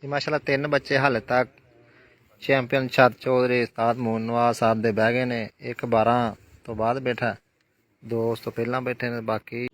माशाल्लाह 3 बच्चे हाले तक चैंपियन छत चौधरी उस्ताद मोहन नवाज साहब दे बह गए ने। एक 12 तो बाद बैठा, 2 उस तो पहला बैठे ने। बाकी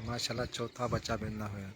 माशाल्लाह चौथा बच्चा पैदा होया।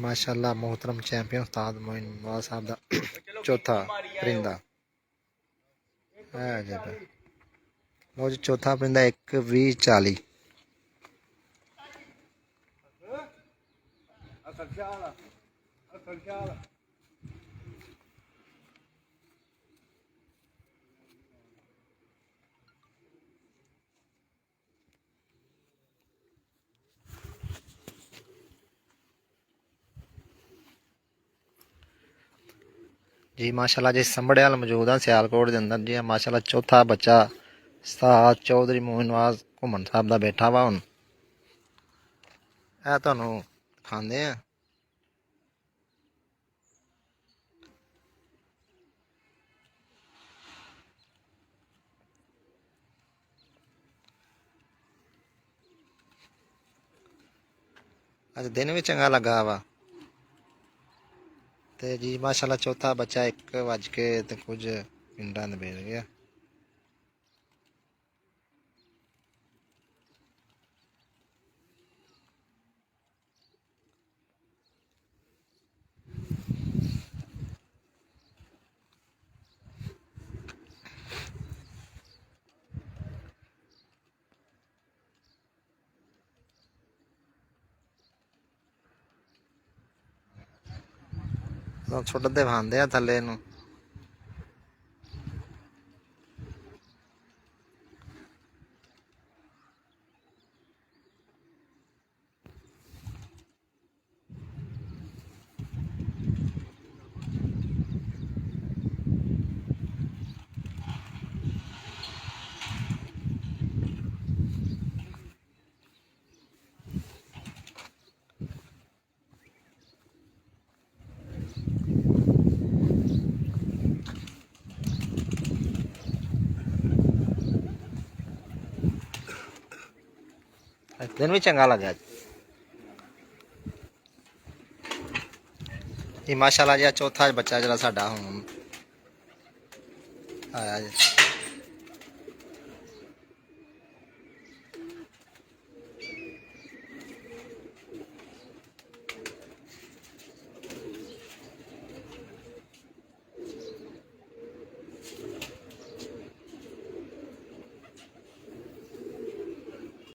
माशाल्लाह मोहतरम चैंपियन उस्ताद मोइन नवाज साहब दा चौथा परिंदा है। लो जी चौथा परिंदा 1:20:40। जी माशाल्लाह जी संभड़े वाल मौजूद है सियालकोट के अंदर जी। माशाल्लाह चौथा बच्चा उस्ताद चौधरी मोहन नवाज घुमन साहब का बैठा वा। हुण ਇਹ ਤੁਹਾਨੂੰ ਖਾਂਦੇ ਆ। ਅੱਜ ਦਿਨ ਵੀ ਚੰਗਾ ਲੱਗਾ ਵਾ ਤੇ ਜੀ ਮਾਸ਼ਾਅੱਲਾ ਚੌਥਾ ਬੱਚਾ 1:00 ਤੇ ਕੁਝ ਮਿੰਟਾਂ ਦੇ ਬੈਠ ਗਿਆ। ਛੁੱਟਦੇ ਖਾਂਦੇ ਆ ਥੱਲੇ ਨੂੰ। दिन भी चंगा लगा जी। माशाल्लाह जी चौथा बच्चा जरा साडा हुण आया जी।